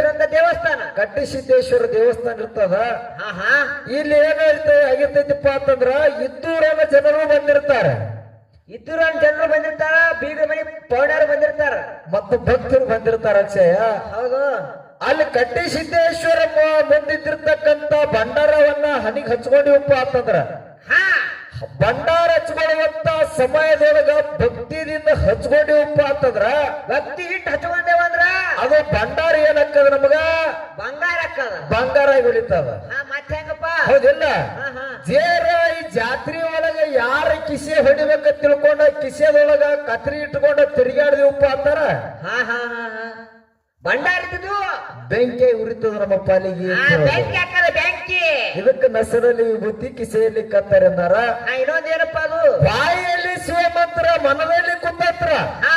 ಅಂತ ದೇವಸ್ಥಾನ ಕಟ್ಟಿಸಿದ್ದೇಶ್ವರ ದೇವಸ್ಥಾನ ಇರ್ತದ. ಇಲ್ಲಿ ಏನಾಯ್ತು ಆಗಿರ್ತೈತಿಪ್ಪ ಅಂತಂದ್ರ ಇದ್ದೂರನ ಜನರು ಬಂದಿರ್ತಾರ. ಇದ್ದೂರನ ಜನರು ಬಂದಿರ್ತಾರ, ಬೀಗ ಮನಿ ಪೌಡರ್ ಬಂದಿರ್ತಾರ, ಮತ್ತು ಭಕ್ತರು ಬಂದಿರ್ತಾರ. ಅಕ್ಷಯ ಹೌದು. ಅಲ್ಲಿ ಕಟ್ಟಿಸಿದ್ದೇಶ್ವರ ಬಂದಿದ್ದಿರ್ತಕ್ಕಂತ ಭಂಡಾರವನ್ನ ಹನಿಗೆ ಹಚ್ಕೊಂಡಿವಪ್ಪ ಅಂತಂದ್ರ ಭಂಡಾರ ಹಚ್ಕೊಳ್ಳುವಂತ ಸಮಯದೊಳಗ ಭಕ್ತಿದಿಂದ ಹಚ್ಕೊಂಡಿವಪ್ಪ ಅಂತಂದ್ರ ಭಕ್ತಿ ಇಟ್ಟು ಹಚ್ಕೊಂಡೇವಂದ್ರ ಅದು ಭಂಡಾರ ಏನಾಕ್ಕದ ನಮಗ ಬಂಗಾರ ಹಾಕದ, ಬಂಗಾರ ಉಳಿತದ. ಮತ್ತೆ ಹೆಂಗಪ್ಪ? ಹೌದಿಲ್ಲ? ಜೇರ ಈ ಜಾತ್ರೆ ಒಳಗ ಯಾರ ಕಿಸೆ ಹೊಡಿಬೇಕಂತ ತಿಳ್ಕೊಂಡ ಕಿಸೆದೊಳಗ ಕತ್ರಿ ಇಟ್ಕೊಂಡ ತಿರುಗಾಡಿದೀವಪ್ಪ ಅಂತಾರ ಭಂಡಾರ ಇದ್ದು ಬೆಂಕಿ ಉರಿತದ ನಮ್ಮ ಪಾಲಿಗೆ. ಇದಕ್ಕೆ ನಸರಲ್ಲಿ ವಿಭೂತಿ ಕಿಸೆಯಲ್ಲಿ ಕತ್ತಾರೆ ಅಂದಾರ. ಇನ್ನೊಂದೇನಪ್ಪ ಅದು? ಬಾಯಿಯಲ್ಲಿ ಶಿವಮಂತ್ರ ಮನದಲ್ಲಿ ಕುಂದತ್ರ.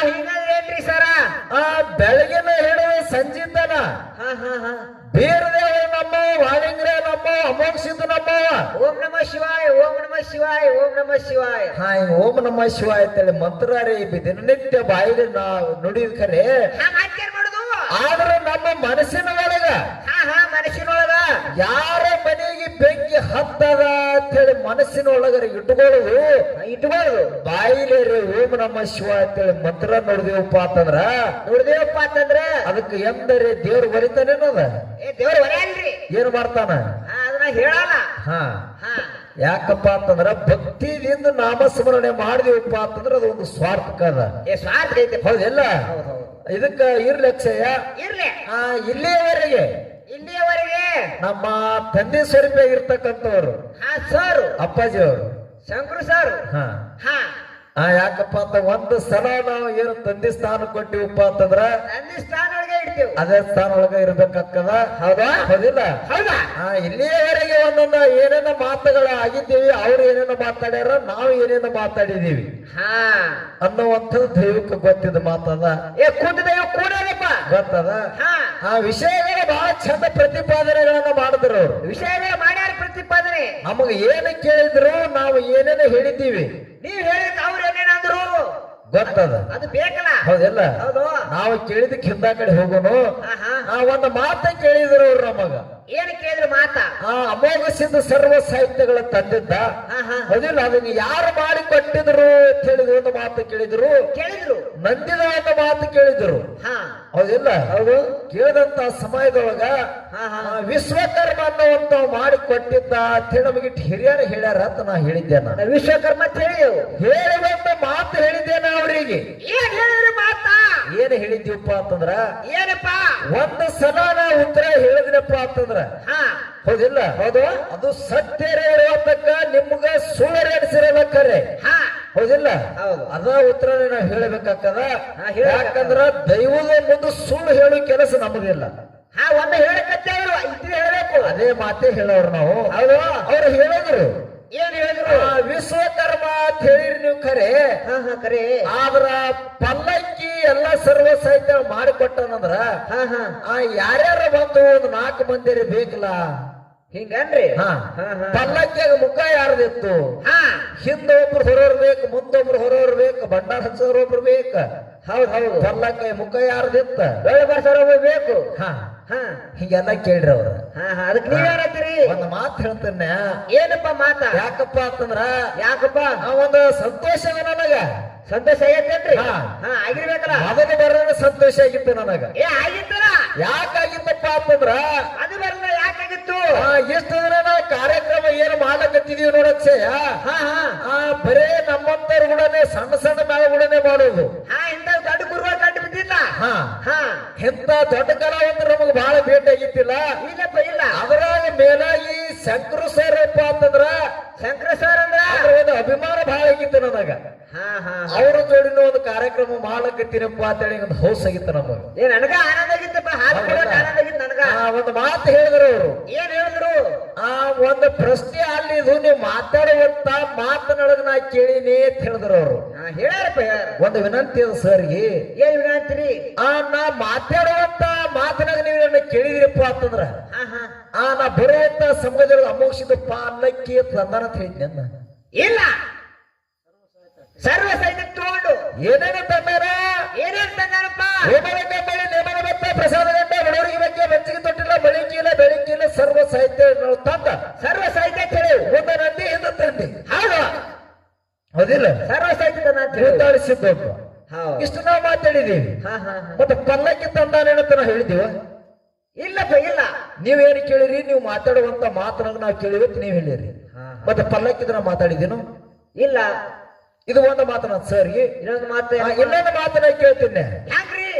ಹಿಂಗಂದ್ರೆ ಏನ್ರಿ ಸರ? ಬೆಳಗಿನ ಹೇಳುವ ಸಂಜಿತನ ಬೀರದೇವ ನಮ್ಮ ವಾಣಿಂಗ್ರೆ ನಮ್ಮ ಅಮೋಕ್ಷಿತ ನಮ್ಮ ಓಂ ನಮ ಶಿವಾಯ, ಓಂ ನಮ ಶಿವಾಯ, ಓಂ ನಮ ಶಿವಾಯ. ಓಂ ನಮ ಶಿವಾಯ ಅಂತೇಳಿ ಮಂತ್ರಾರೇ ದಿನನಿತ್ಯ ಬಾಯಿಲಿ ನಾವು ನುಡಿದ ಖರೆ. ಆದ್ರೆ ನಮ್ಮ ಮನಸ್ಸಿನ ಒಳಗ ಮನಸ್ಸಿನೊಳಗ ಯಾರ ಮನೆಗೆ ಬೆಂಕಿ ಹತ್ತದ ಅಂತ ಹೇಳಿ ಮನಸ್ಸಿನ ಒಳಗರ ಇಟ್ಕೊಳ್ಳೋದು ಬಾಯಿಲೆ ಓಂ ನಮ ಶಿವ ಅಂತೇಳಿ ಮಂತ್ರ ನೋಡಿದೇವಪ್ಪ ಅಂತಂದ್ರ ಅದಕ್ಕೆ ಎಂದರೆ ದೇವ್ರು ಬರಿತಾನೇನದ? ದೇವ್ರು ಬರೆಯಲ್ರಿ. ಏನ್ ಮಾಡ್ತಾನ? ಅದನ್ನ ಹೇಳಲ್ಲ. ಯಾಕಪ್ಪ ಅಂತಂದ್ರ ಭಕ್ತಿದಿಂದ ನಾಮಸ್ಮರಣೆ ಮಾಡಿದೀವಪ್ಪ ಅಂತಂದ್ರ ಅದು ಒಂದು ಸ್ವಾರ್ಥಕದ. ಸ್ವಾರ್ಥ ಐತೆ. ಹೌದಿಲ್ಲ? ಇದಕ್ಕ ಇರ್ಲಿ ಅಕ್ಷಯ. ಇರ್ಲಿ. ಇಲ್ಲಿಯವರೆಗೆ ನಮ್ಮ ತಂದೆ ಸ್ವರೂಪಿಯಾಗಿರ್ತಕ್ಕಂಥವ್ರು ಸರ್ ಅಪ್ಪಾಜಿ ಅವರು ಶಂಕರು ಸರ್ ಯಾಕಪ್ಪ ಅಂತ ಒಂದು ಸಲ ನಾವು ಏನು ತಂದೆ ಸ್ಥಾನ ಕೊಟ್ಟಿವಪ್ಪ ಅಂತಂದ್ರ ತಂದೆ ಸ್ಥಾನ ಒಳಗೆ ಇಡ್ತೀವಿ, ಅದೇ ಸ್ಥಾನ ಒಳಗೆ ಇರ್ಬೇಕಾಗ್ತದ. ಹೌದಾ? ಹೌದಿಲ್ಲ? ಇಲ್ಲಿಯವರೆಗೆ ಒಂದೊಂದು ಏನೇನ ಮಾತುಗಳು ಆಗಿದ್ದೀವಿ. ಅವ್ರು ಏನೇನೋ ಮಾತಾಡ್ಯಾರ, ನಾವು ಏನೇನೋ ಮಾತಾಡಿದೀವಿ ಅನ್ನುವಂಥದ್ದು ದೈವಕ್ಕೆ ಗೊತ್ತಿದ್ದ ಮಾತದ. ಗೊತ್ತದ? ಆ ವಿಷಯಗಳು ಬಹಳ ಚಂದ ಪ್ರತಿಪಾದನೆಗಳನ್ನ ಮಾಡಿದ್ರು ಅವರು. ವಿಷಯಗಳು ಮಾಡ್ಯಾರ ಪ್ರತಿಪಾದನೆ. ನಮಗ ಏನು ಕೇಳಿದ್ರು ನಾವು ಏನೇನೋ ಹೇಳಿದ್ದೀವಿ. ನೀವ್ ಹೇಳಿದ ಅವ್ರು ಏನೇನಂದ್ರು ಗೊತ್ತದ? ಅದು ಬೇಕಲ್ಲ? ಹೌದಲ್ಲ? ಹೌದು. ನಾವು ಕೇಳಿದಕ್ಕೆ ಹಿಂದ ಕಡೆ ಹೋಗೋನು. ಒಂದು ಮಾತ ಕೇಳಿದ್ರು ಅವ್ರು ನಮಗ. ಏನು ಕೇಳಿದ್ರು ಮಾತ? ಅಮೋಘ ಸಿದ್ಧ ಸರ್ವ ಸಾಹಿತ್ಯಗಳ ತಂದಿದ್ದ. ಹೌದಿಲ್ಲ? ಅದನ್ನ ಯಾರು ಮಾಡಿ ಕೊಟ್ಟಿದ್ರು ಅಂತ ಹೇಳಿದ್ರು. ಒಂದು ಮಾತು ಕೇಳಿದ್ರು. ನಂದಿದ ಒಂದು ಮಾತು ಕೇಳಿದ್ರು. ಹೌದಿಲ್ಲ? ಹೌದು. ಕೇಳಿದಂತ ಸಮಯದೊಳಗ ವಿಶ್ವಕರ್ಮ ಅನ್ನುವಂತ ಮಾಡಿ ಕೊಟ್ಟಿದ್ದ ಅಂತ ಹೇಳಿ ನಮಗೆ ಹಿರಿಯರು ಹೇಳ್ಯಾರ ಅಂತ ನಾ ಹೇಳಿದ್ದೆ. ನಾನು ವಿಶ್ವಕರ್ಮ ಅಂತ ಹೇಳಿ ಒಂದು ಮಾತು ಹೇಳಿದ್ದೇನೆ ಅವರಿಗೆ. ಏನ್ ಹೇಳಿದ್ರಿ ಮಾತ? ಏನ್ ಹೇಳಿದ್ದೀವಪ್ಪ ಅಂತಂದ್ರ ಏನಪ್ಪ? ಒಂದು ಸಲ ನಾ ಉತ್ತರ ಹೇಳಿದ್ನಪ್ಪ ಅಂತಂದ್ರ ಹೌದಿಲ್ಲ? ಹೌದು. ಅದು ಸತ್ಯರೇ ಇರುವತಕ್ಕ ನಿಮ್ಗ ಸುಳ್ಳು ಎನಿಸಿರಬೇಕರೆ. ಹೌದಿಲ್ಲ? ಅದ ಉತ್ತರ ನಾವು ಹೇಳಬೇಕಾಗ್ತದ. ಯಾಕಂದ್ರ ದೈವದ ಮುಂದೆ ಸುಳ್ಳು ಹೇಳೋ ಕೆಲಸ ನಮಗಿಲ್ಲ. ಒಂದು ಹೇಳಕತ್ತೇವ್ರು ಇದು ಹೇಳಬೇಕು. ಅದೇ ಮಾತೇ ಹೇಳೋರು ನಾವು. ಹೌದು. ಅವ್ರು ಹೇಳಿದ್ರು. ಏನ್ ಹೇಳಿದ್ರು? ವಿಶ್ವಕರ್ಮ ಅಂತ ಹೇಳಿರಿ ನೀವು ಖರೆ. ಖರೆ. ಆದ್ರ ಪಲ್ಲಕ್ಕಿ ಎಲ್ಲ ಸರ್ವ ಸಾಹಿತ್ಯ ಮಾಡಿಕೊಟ್ಟನಂದ್ರ ಯಾರ್ಯಾರ ಬಂದು ಒಂದು 4 ಮಂದಿರಿ ಬೇಕಲ್ಲ. ಹಿಂಗನ್ರಿ? ಪಲ್ಲಕ್ಕಿಯಾಗ ಮುಖ ಯಾರ್ದಿತ್ತು? ಹಿಂದ ಒಬ್ರು ಹೊರೋರ್ ಬೇಕು, ಮುಂದೊಬ್ರು ಹೊರೋರ್ ಬೇಕು, ಭಂಡಾರ ಹಚ್ಚೋರ್ ಒಬ್ರು ಬೇಕ. ಹೌದ್ ಹೌದು. ಪಲ್ಲಕ್ಕಿ ಮುಖ ಯಾರ್ದಿತ್ತ? ಬೆಳೆ ಬರ್ಸೋರ್ ಬೇಕು. ಹಿಂಗೆಲ್ಲ ಕೇಳ್ರಿ ಅವ್ರ. ಅದಕ್ಕೆ ನೀವೇನತ್ತೀರಿ? ಒಂದು ಮಾತು ಹೇಳ್ತೇನೆ. ಏನಪ್ಪ ಮಾತ? ಯಾಕಪ್ಪ ಅಂತಂದ್ರ ಯಾಕಪ್ಪ ಒಂದು ಸಂತೋಷದ ನನಗ. ಸಂತೋಷ ಆಗೈತೇನ್ರಿ? ಆಗಿರ್ಬೇಕಲ್ಲ. ಮೊದಲು ಬರೋಣ ಸಂತೋಷ ಆಗಿತ್ತು ನನಗ. ಆಗಿತ್ತಲ್ಲ? ಯಾಕಾಗಿತ್ತಪ್ಪ ಅಂತಂದ್ರ ಅದು ಬರಲ್ಲ. ಯಾಕಾಗಿತ್ತು? ಎಷ್ಟು ದಿನ ನಾವು ಕಾರ್ಯಕ್ರಮ ಏನು ಮಾಡಕತ್ತಿದೀವಿ ನೋಡಕ್ಷಯ. ಬರೇ ನಮ್ಮಂತರ ಕೂಡನೆ ಸಣ್ಣ ಸಣ್ಣ ಮೇಳ ಕೂಡನೆ ಮಾಡೋದು. ಇಂತ ದೊಡ್ಡ ಗುರುಗಳು ಕಂಡು ಬಿದ್ದಿಲ್ಲ. ಇಂತ ದೊಡ್ಡ ಕಲಾವಂತರು ನಮಗ್ ಬಹಳ ಭೇಟಿ ಆಗಿತ್ತಿಲ್ಲ. ಇಲ್ಲಪ್ಪ ಇಲ್ಲ. ಅದರಾಗ ಮೇಲಾಗಿ ಶಂಕರ ಸರ್ ಅಪ್ಪ ಅಂತಂದ್ರ ಶಂಕರ ಸರ್ ಅಂದ್ರ ಒಂದು ಅಭಿಮಾನ ಬಹಳ ಆಗಿತ್ತು ನನಗ. ಅವ್ರ ಜೋಡಿನ ಒಂದು ಕಾರ್ಯಕ್ರಮ ಮಾಡಕತ್ತೀನಪ್ಪ ಅಂತೇಳಿ ಒಂದು ಹೌಸ್ ಆಗಿತ್ತು ನಮಗ. ನನಗ ಆನಂದ ಆಗಿತ್ತಪ್ಪ. ಆನಂದ ಆಗಿತ್ತು ನನಗ. ಒಂದು ಮಾತು ಹೇಳಿದ್ರು ಅವರು. ಏನ್ ಹೇಳಿದ್ರು? ಒಂದು ಪ್ರಶ್ನೆ ಅಲ್ಲಿ ಇದು ನೀವು ಮಾತಾಡುವಂತ ಮಾತನೊಳಗ ನಾ ಕೇಳಿನಿ ಅಂತ ಹೇಳಿದ್ರು ಅವರು. ಹೇಳ್ಯಾರಪ್ಪ. ಒಂದು ವಿನಂತಿ ಅದ ಸರ್ಗೆ. ಏನ್ ವಿನಂತಿ? ನಾ ಮಾತಾಡುವಂತ ಮಾತನಾಗ ನೀವು ನನ್ನ ಕೇಳಿದಿರಪ್ಪ ಅಂತಂದ್ರ ನಾ ಬರುವಂತ ಸಮಯದಲ್ಲಿ ಅಮೋಕ್ಷಿತ ಪಾಲಕ್ಕಿ ತಂದಾನ ಅಂತ ಹೇಳಿದ್ನ. ಇಲ್ಲ, ಸರ್ವ ಸೈನ್ಯ ತಗೊಂಡು ಏನೇನು ತಂದಾರ? ಏನೇನ್ ತಂದಾರಪ್ಪ? ಪ್ರಸಾದ ಗಂಟೆ ಬಡವರಿಗೆ ಮತ್ತೆ ಪಲ್ಲಕ್ಕಿ ತಂದಾನೇನಂತ ನಾವು ಹೇಳಿದೀವ? ಇಲ್ಲಪ್ಪ ಇಲ್ಲ. ನೀವೇನು ಕೇಳಿರಿ? ನೀವು ಮಾತಾಡುವಂತ ಮಾತನಾಗ ನಾವು ಕೇಳಿವತ್ತು ನೀವು ಹೇಳಿರಿ. ಮತ್ತೆ ಪಲ್ಲಕ್ಕಿದ ನಾವು ಮಾತಾಡಿದೀನು ಇಲ್ಲ. ಇದು ಒಂದು ಮಾತನ ಸರ್ಗೆ. ಇನ್ನೊಂದು ಮಾತು ಇನ್ನೊಂದು ಮಾತನ್ನ ಕೇಳ್ತೀನಿ.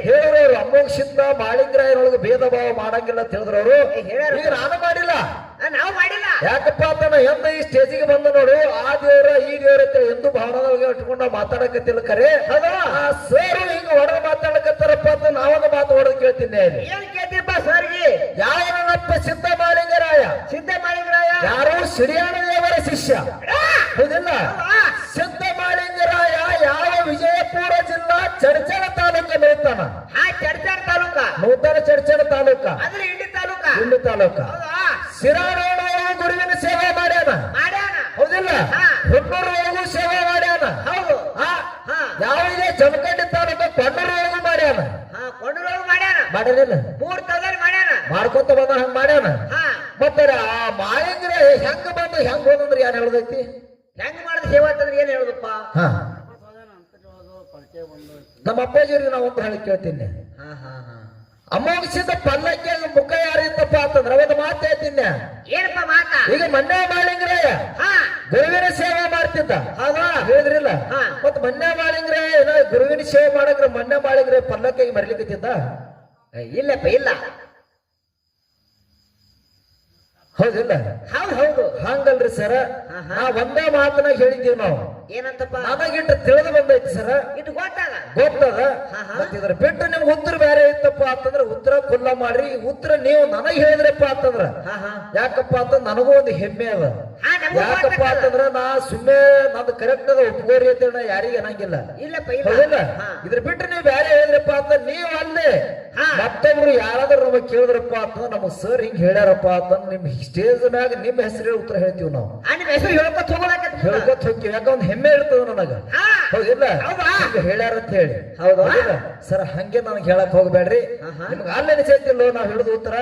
ಹೇಳಿರೋರು ಅಮೋಘ ಸಿದ್ಧ ಮಾಳಿಂಗರಾಯನೊಳಗೆ ಭೇದ ಭಾವ ಮಾಡಂಗಿಲ್ಲ ಅಂತ ಹೇಳಿದ್ರವ್ರು. ಈಗ ನಾನು ಮಾಡಿಲ್ಲ, ನಾವು ಮಾಡಿಲ್ಲ. ಯಾಕಪ್ಪ ಅಂತ ಎಂದ ಈ ಸ್ಟೇಜಿಗೆ ಬಂದ ನೋಡು, ಆ ದೇವ್ರ ಈ ದೇವ್ರ ಎಂದು ಭಾವನದೊಳಗೆ ಇಟ್ಕೊಂಡು ನಾವು ಮಾತಾಡಕತ್ತಿಲ್ಲ. ಕರೆ ಆ ಸರ್ ಹಿಂಗ ಹೊಡೆದು ಮಾತಾಡಕತ್ತಾರಪ್ಪ ಅಂತ ನಾವೊಂದು ಮಾತು ಹೊಡೆದು ಕೇಳ್ತೀನಿ. ಏನ್ ಕೇಳ್ತೀಪ್ಪ ಸರ್ಗೆ? ಯಾವನಪ್ಪ ಸಿದ್ಧ ಮಾಳಿಂಗರಾಯ? ಸಿದ್ಧ ಮಾಳಿಂಗರಾಯ ಯಾರು? ಸಿರಿಯಾಣ ದೇವರ ಶಿಷ್ಯ, ಹೌದಿಲ್ಲ? ಸಿದ್ಧ ಮಾಳಿಂಗರಾಯ ಯಾವ ವಿಜಯಪುರ ಜಿಲ್ಲಾ ಚಡ್ಚಣ ತಾಲೂಕಿನ ಇರ್ತಾನ. ಚಡ್ಚಣ ತಾಲೂಕ, ನೂತನ ಚಡ್ಚಣ ತಾಲೂಕ, ಅಂದ್ರೆ ಇಂಡಿ ತಾಲೂಕ. ಇಂಡಿ ತಾಲೂಕ. ಸಿರಾಣೋಳು ಗುರುವಿನ ಸೇವೆ ಮಾಡ್ಯಾನ, ಹೌದಿಲ್ಲ? ಹುಟ್ಟೂರೊಳಗೂ ಸೇವೆ ಮಾಡ್ಯಾನ, ಹೌದು. ಯಾವಿದೆ ಜಮಖಂಡಿ ತಾಲೂಕ ಕೊಂಡೂರೊಳಗೂ ಮಾಡ್ಯಾನ. ಕೊಂಡೂರೊಳಗೂ ಮಾಡ್ಯಾನ, ಮಾಡ್ಯಾನಿಲ್ಲ? 3 ತವದಲ್ಲಿ ಮಾಡ್ಯಾನ, ಮಾಡ್ಕೊಂತ ಬಂದ ಹಂಗ ಮಾಡ್ಯಾನ. ಮತ್ತೆ ಆ ಮಾಳಿಂಗ್ರ ಹೆಂಗ ಬಂದು ಹೆಂಗ ಹೋದಂದ್ರೆ ಏನ್ ಹೇಳದೈತಿ? ಹೆಂಗ್ ಮಾಡಿದ ಸೇವಾ ಅಂತಂದ್ರೆ ಏನ್ ಹೇಳುದಪ್ಪ? ನಮ್ಮ ಅಪ್ಪಾಜಿಯವ್ರಿಗೆ ನಾವು ಒಂದು ಹೇಳಿ ಕೇಳ್ತೀನಿ. ಅಮೋಘಿಸಿದ ಪಲ್ಲಕ್ಕಿ ಮುಖ ಯಾರಿತ್ತಪ್ಪ ಅಂತಂದ್ರೆ ಒಂದು ಮಾತು ಹೇಳ್ತೀನಿ. ಏನಪ್ಪ ಮಾತ? ಈಗ ಮನ್ಯ ಮಾಳಿಂಗ್ರಾಯ ಗುರುವಿನ ಸೇವೆ ಮಾಡ್ತಿದ್ದ, ಹೌದಾ? ಹೇಳಿದ್ರಿಲ್ಲ? ಮತ್ ಮನ್ಯ ಮಾಳಿಂಗ್ರಾಯ ಗುರುವಿನ ಸೇವೆ ಮಾಡಕ್ರೆ ಮನ್ಯ ಮಾಳಿಂಗ್ರಾಯ ಪಲ್ಲಕ್ಕಿಗೆ ಮರಿಲಿಕ್ಕತ್ತಿದ್ದ? ಇಲ್ಲಪ್ಪ ಇಲ್ಲ. ಹೌದಿಲ್ಲ? ಹೌದು ಹೌದು. ಹಂಗಲ್ರಿ ಸರ, ನಾ ಒಂದೇ ಮಾತನಾಗ ಹೇಳಿದ್ದೀವಿ ನಾವು. ಏನಂತಪ್ಪ? ನನಗಿಟ್ಟು ತಿಳಿದು ಬಂದೈತಿ ಸರ, ಇಟ್ಟು ಗೊತ್ತದ ಮತ್ತೆ ಇದ್ರ ಬಿಟ್ಟು ನಿಮ್ಗೆ ಉತ್ತರ ಬೇರೆ ಇತ್ತಪ್ಪ ಅಂತಂದ್ರೆ ಉತ್ತರ ಖುಲ್ಲ ಮಾಡ್ರಿ. ಉತ್ತರ ನೀವು ನನಗ್ ಹೇಳಿದ್ರಪ್ಪ ಅಂತಂದ್ರ ಯಾಕಪ್ಪ ಅಂತ ನನಗೂ ಒಂದು ಹೆಮ್ಮೆ ಅದ. ಯಾಕಪ್ಪ ಅಂತಂದ್ರ ನಾ ಸುಮ್ಮನೆ ನಂದು ಕರೆಕ್ಟ್ ಅದ ಒಪ್ಕೋರಿ ಅಂತ ನಾ ಯಾರಿಗೆ ಅನ್ನಂಗಿಲ್ಲ. ಹೌದಿಲ್ಲ? ಇದ್ರ ಬಿಟ್ಟು ನೀವು ಬೇರೆ ಹೇಳಿದ್ರಪ್ಪ ಅಂತ ನೀವ್ ಅಲ್ಲೇ ಮತ್ತೊಬ್ರು ಯಾರಾದ್ರೂ ನಮಗ್ ಕೇಳಿದ್ರಪ್ಪ ಅಂತಂದ್ರೆ ನಮಗ್ ಸರ್ ಹಿಂಗ್ ಹೇಳ್ಯಾರಪ್ಪ ಅಂತಂದ್ರೆ ನಿಮ್ ಸ್ಟೇಜ್ ಮ್ಯಾಗ ನಿಮ್ ಹೆಸರು ಉತ್ತರ ಹೇಳ್ತೀವಿ ನಾವು. ಹೇಳ್ಕೊತ ಹೋಗ್ತೀವಿ, ಯಾಕ ಒಂದ್ ಹೆಮ್ಮೆ ಇರ್ತದ ನನಗ. ಹೌದಿಲ್ಲ? ಹೇಳ್ಯಾರ ಅಂತ ಹೇಳಿ. ಹೌದಾ ಸರ್? ಹಂಗೆ ನನಗೆ ಹೇಳಕ್ ಹೋಗ್ಬೇಡ್ರಿ. ನಿಮ್ಗೆ ಅಲ್ಲೇ ನಿಶ್ಚೈತಿಲ್ಲ ನಾವ್ ಹೇಳಿದ ಉತ್ತರ.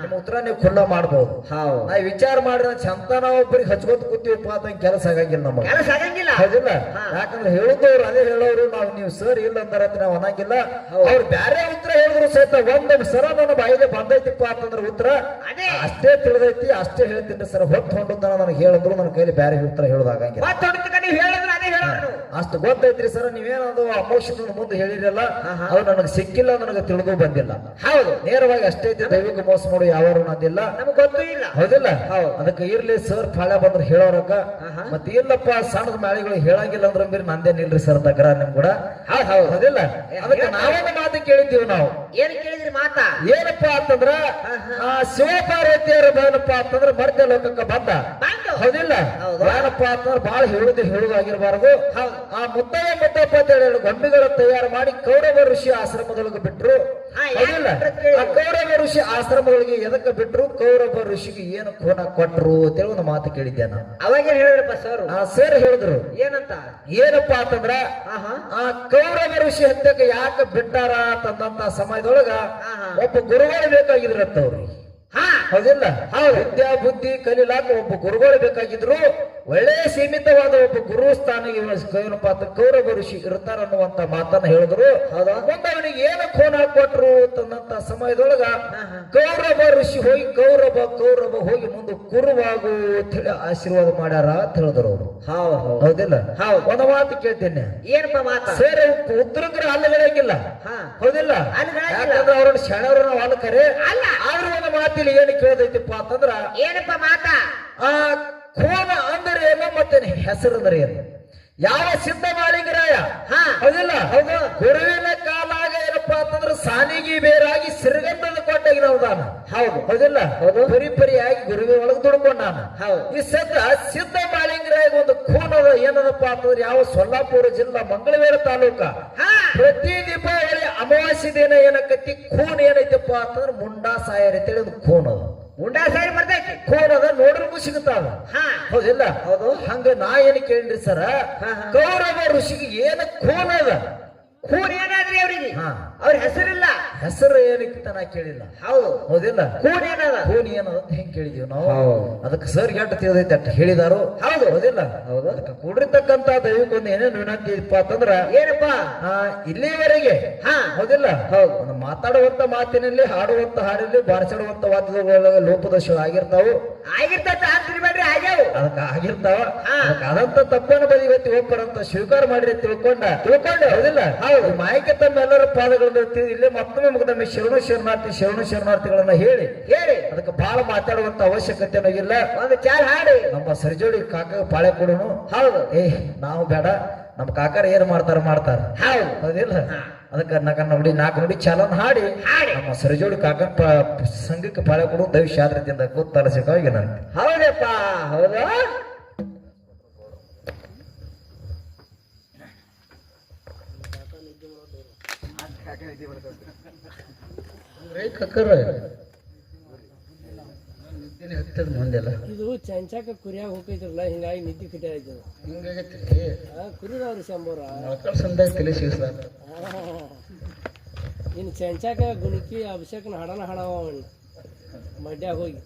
ನಿಮ್ ಉತ್ತರ ನೀವು ಖುಲ್ಲ ಮಾಡ್ಬೋದು. ನಾವ್ ವಿಚಾರ ಮಾಡಿದ ಚಂತ ನಾವ್ ಒಬ್ಬರಿಗೆ ಹಚ್ಕೋತ ಕೂತೀವಪ್ಪ ಅಂತ ಕೆಲಸ ಆಗಂಗಿಲ್ಲ ನಮಗೆ. ಹೌದಿಲ್ಲ? ಯಾಕಂದ್ರೆ ಹೇಳುದವ್ರು ಅದೇ ಹೇಳೋರು, ನಾವು ನೀವು ಸರ್ ಇಲ್ಲ ಅಂದಾರ ನಾವ್ ಅನ್ನಂಗಿಲ್ಲ. ಅವ್ರು ಬ್ಯಾರೆ ಉತ್ತರ ಹೇಳಿದ್ರು ಸಹಿತ ಒಂದ್ ಸರ ನನ್ನ ಬಾಯಿಗೆ ಬಂದೈತಿಪ್ಪ ಅಂತಂದ್ರೆ ಉತ್ತರ ಅಷ್ಟೇ ತಿಳಿದೈತಿ, ಅಷ್ಟೇ ಹೇಳ್ತೀನಿ ಸರ್. ಹೊತ್ತು ಹೊಂಡ ನನಗೆ ಹೇಳಿದ್ರು ನನ್ನ ಕೈಲಿ ಬ್ಯಾರೆ ಉತ್ತರ ಹೇಳೋದಾಗಂಗಿಲ್ಲ. ಅಷ್ಟು ಗೊತ್ತೈತ್ರಿ ಸರ್. ನೀವೇನದು ಅಮೋಷನ್ ಮುಂದೆ ಹೇಳಿರಲ್ಲ, ಅದು ನನಗೆ ಸಿಕ್ಕಿಲ್ಲ, ನನಗೆ ತಿಳಿದು ಬಂದಿಲ್ಲ. ಹೌದು, ನೇರವಾಗಿ ಅಷ್ಟೇ ಐತಿ. ದೈವಿಕ ಮೋಸ ಮಾಡು ಯಾವಾರು ನಂದಿಲ್ಲ, ನಮ್ಗೆ ಗೊತ್ತೂ ಇಲ್ಲ. ಹೌದಿಲ್ಲ? ಅದಕ್ಕೆ ಇರ್ಲಿ ಸರ್, ಫಾಳೆ ಬಂದ್ರೆ ಹೇಳೋರಕ್ಕ. ಮತ್ತೆ ಇಲ್ಲಪ್ಪ ಸಣ್ಣದ ಮಾಳಿಗಳು ಹೇಳಂಗಿಲ್ಲ ಅಂದ್ರೆ ಬೇರೆ ನಂದೇನಿಲ್ರಿ ಸರ್ ತಗ್ರ ನಿಮ್ ಕೂಡ. ಹೌದಿಲ್ಲ? ಅದಕ್ಕೆ ನಾವೊಂದು ಮಾತು ಕೇಳಿದ್ದೀವಿ ನಾವು. ಏನ್ ಕೇಳಿದ್ರಿ ಮಾತ? ಏನಪ್ಪಾ ಅಂತಂದ್ರ ಶಿವಪಾರ್ವತಿಯರ ಏನಪ್ಪ ಅಂತಂದ್ರ ಮರ್ತ್ಯ ಲೋಕಕ್ಕೆ ಬಂದ. ಹೌದಿಲ್ಲ? ಏನಪ್ಪಾ ಅಂತಂದ್ರ ಬಹಳ ಹೇಳುದಾಗಿರ್ಬಾರ್ದು. ಆ ಮುದ್ದಯ್ಯ ಮುದ್ದಪ್ಪ ಅಂತ ಹೇಳಿ ಗೊಂಬೆಗಳ ತಯಾರು ಮಾಡಿ ಕೌರವ ಋಷಿ ಆಶ್ರಮದೊಳಗೆ ಬಿಟ್ರು. ಹೌದಿಲ್ಲ? ಆ ಕೌರವ ಋಷಿ ಆಶ್ರಮದೊಳಗೆ ಎದಕ್ಕೆ ಬಿಟ್ರು? ಕೌರವ ಋಷಿಗೆ ಏನು ಕೋನ ಕೊಟ್ರು ಅಂತೇಳಿ ಒಂದು ಮಾತು ಕೇಳಿದ್ದೆ ನಾನು. ಅವಾಗ ಹೇಳಿದ್ರಪ್ಪ ಸರ್? ಆ ಸರ್ ಹೇಳಿದ್ರು ಏನಂತ? ಏನಪ್ಪಾ ಅಂತಂದ್ರ ಆ ಕೌರವ ಋಷಿ ಹತ್ಯಕ್ಕೆ ಯಾಕೆ ಬಿಟ್ಟಾರ ಅಂತಂದಂತ ಸಮಯದೊಳಗ ಒಬ್ಬ ಗುರುಗಳು ಬೇಕಾಗಿದ್ರತ್ತ ಅವ್ರಿಗೆ. ಹೌದಿಲ್ಲ? ವಿದ್ಯಾ ಬುದ್ಧಿ ಕಲಿಲಾಕ ಒಬ್ಬ ಗುರುಗಳು ಬೇಕಾಗಿದ್ರು. ಒಳ್ಳೆ ಸೀಮಿತವಾದ ಒಬ್ಬ ಗುರು ಸ್ಥಾನಿಗೆ ಏನಪ್ಪಾ ಅಂತ ಕೌರವ ಋಷಿ ಇರ್ತಾರ ಅನ್ನುವಂತ ಮಾತನ್ನ ಹೇಳಿದ್ರು. ಮುಂದೆ ಅವನಿಗೆ ಏನು ಖೋನ ಕೊಟ್ರು ಅಂತಂದಂತ ಸಮಯದೊಳಗ ಕೌರವ ಋಷಿ ಹೋಗಿ ಕೌರವ ಹೋಗಿ ಮುಂದೆ ಕುರುವಾಗು ಆಶೀರ್ವಾದ ಮಾಡ್ಯಾರ ಅಂತ ಹೇಳಿದ್ರು ಅವರು. ಹೌದಿಲ್ಲ? ಒಂದು ಮಾತು ಕೇಳ್ತೇನೆ. ಏನಪ್ಪ ಮಾತು? ಸೇರೆ ಉತ್ತರಗ್ರ ಅಲ್ಲಗಳಿಲ್ಲ. ಹೌದಿಲ್ಲ? ಯಾಕಂದ್ರೆ ಅವ್ರನ್ನ ಶರಣವ್ರ ನಾವು ಅಲ್ಲ ಕರೆ. ಆದ್ರೂ ಒಂದು ಮಾತಿಲ್ಲ ಏನು ಕೇಳದೈತಿಪ್ಪ ಅಂತಂದ್ರ ಏನಪ್ಪ ಮಾತ? ಆ ಕೋನ ಅಂದ್ರೆ ಏನು ಮತ್ತೆ ಹೆಸರು ಅಂದ್ರೆ ಏನು? ಯಾವ ಸಿದ್ಧ ಮಾಳಿಂಗರಾಯ ಹೌದಿಲ್ಲ? ಗುರುವಿನ ಕಾಲಾಗ ಏನಪ್ಪಾ ಅಂತಂದ್ರೆ ಸಾನಿಗೆ ಬೇರಾಗಿ ಸಿರಿಗಂಧದ ಕೊಟ್ಟಾಗಿರೋದಾನ. ಹೌದಿಲ್ಲ? ಪರಿಪರಿಯಾಗಿ ಗುರುವಿನ ಒಳಗೆ ದುಡ್ಕೊಂಡಾನ. ಈ ಸಿದ್ಧ ಮಾಳಿಂಗರಾಯ ಒಂದು ಖೂನದ ಏನದಪ್ಪ ಅಂತಂದ್ರೆ ಯಾವ ಸೊಲ್ಲಾಪುರ ಜಿಲ್ಲಾ ಮಂಗಳವೇರ ತಾಲೂಕ ಪ್ರತಿ ದೀಪಾವಳಿ ಅಮಾವಾಸ್ಯ ದಿನ ಏನಕ್ಕತಿ ಖೂನ್ ಏನೈತಪ್ಪ ಅಂತಂದ್ರೆ ಮುಂಡಾ ಸಾಯರ್ ಅಂತೇಳಿ ಒಂದು ಖೂನ್ ಅದ. ಮುಂಡಾ ಸಾರಿ ಬರ್ತೈತಿ. ಖೂನ್ ಅದ ನೋಡ್ರಿಗೂ ಸಿಗುತ್ತಾವ. ಹೌದಿಲ್ಲ? ಹಂಗ ನಾ ಏನು ಕೇಳ್ರಿ ಸರ, ಕೌರವ ಋಷಿಗೆ ಏನು ಖೂನ್ ಅದ? ಖೂನ್ ಏನಾದ್ರಿ ಅವ್ರಿಗೆ? ಅವ್ರ ಹೆಸರಿಲ್ಲ. ಹೆಸರು ಏನಕ್ಕೆ ನಾ ಕೇಳಿಲ್ಲ. ಹೌದು ಹೌದಿಲ್ಲ? ಕೂನ್ ಏನದ? ಕೂನ್ ಏನದ ಅಂತ ಹೆಂಗ್ ಕೇಳಿದೀವಿ ನಾವು. ಅದಕ್ಕೆ ಸರ್ ಎಟ್ಟು ತಿಳಿದೈತೆ ಅಟ್ ಹೇಳಿದಾರು. ಹೌದು ಹೌದಿಲ್ಲ? ಹೌದು. ಅದಕ್ಕೆ ಕೂಡಿರ್ತಕ್ಕಂತ ದೈವಕ್ಕೊಂದು ಏನೇನು ವಿನಂತಿ ಇಪ್ಪ ಅಂತಂದ್ರ ಏನಪ್ಪ, ಇಲ್ಲಿವರೆಗೆ ಹೌದಿಲ್ಲ? ಹೌದು. ಒಂದು ಮಾತಾಡುವಂತ ಮಾತಿನಲ್ಲಿ, ಹಾಡುವಂತ ಹಾಡಿನಲ್ಲಿ, ಬಾರಿಸಾಡುವಂತ ವಾದ್ಯದೊಳಗೆ ಲೋಪದೋಷ ಆಗಿರ್ತಾವು. ಬಿಡ್ರಿ ಆಗ್ಯಾವು. ಅದಕ್ಕೆ ಆಗಿರ್ತಾವ. ಅದಕ್ಕೆ ಅದಂತ ತಪ್ಪನ್ನು ಬದಿಗತ್ತಿ ಹೋಗ್ಬಾರಂತ ಸ್ವೀಕಾರ ಮಾಡಿ ತಿಳ್ಕೊಂಡ ಹೌದಿಲ್ಲ? ಹೌದು. ಮಾಯಕ್ಕೆ ತಮ್ಮೆಲ್ಲರ ಪಾದಗಳನ್ನು ಇಲ್ಲೇ ಮತ್ತೊಮ್ಮೆ ಮುಗಿದೊಮ್ಮೆ ಶರಣು ಶರಣಾರ್ಥಿಗಳನ್ನ ಹೇಳಿ ಅದಕ್ಕೆ ಬಹಳ ಮಾತಾಡುವಂತ ಅವಶ್ಯಕತೆ ಇಲ್ಲ. ಒಂದು ಚಾಲ್ ಹಾಡಿ ನಮ್ಮ ಸರಿಜೋಡಿ ಕಾಕ ಪಾಳೆ ಕೊಡೋನು. ಹೌದು. ನಾವು ಬೇಡ, ನಮ್ಮ ಕಾಕರ ಏನ್ ಮಾಡ್ತಾರ. ಹೌದು. ಹೌದಿಲ್ಲ? ಅದಕ್ಕೆ ನಾಲ್ಕು ನುಡಿ ಚಾಲನ್ ಹಾಡಿ ನಮ್ಮ ಸರಿಜೋಡಿ ಕಾಕ ಸಂಘಕ್ಕೆ ಪಾಳೆ ಕೊಡು ದೈವ ಆದ್ರದಿಂದ ಕೂತಲಸಿಕಾಗಿ ನಾನು. ಹೌದಪ್ಪ. ಹೌದು. ಮುಂದೆಲ್ಲ ಇದು ಚಂಚಾಕ ಕುರಿಯಾಗ ಹೋಗಿದ್ರಲ್ಲ, ಹಿಂಗಾಗಿ ನಿದ್ದೆ ಕಿಟ್ಟ ಆಯ್ತದ. ಹಿಂಗಾಗೈತಿ ಕುರಿದವ್ರಿ ಶಂಬೋರ ಸಂದಾಗ ತಿಳಿಸಿ ಇನ್ನು ಚಂಚಾಕ ಗುಣಿಕಿ ಅಭಿಷೇಕನ ಹಾಡನ ಹಾಡವ ಮಡ್ಯಾಗ ಹೋಗಿ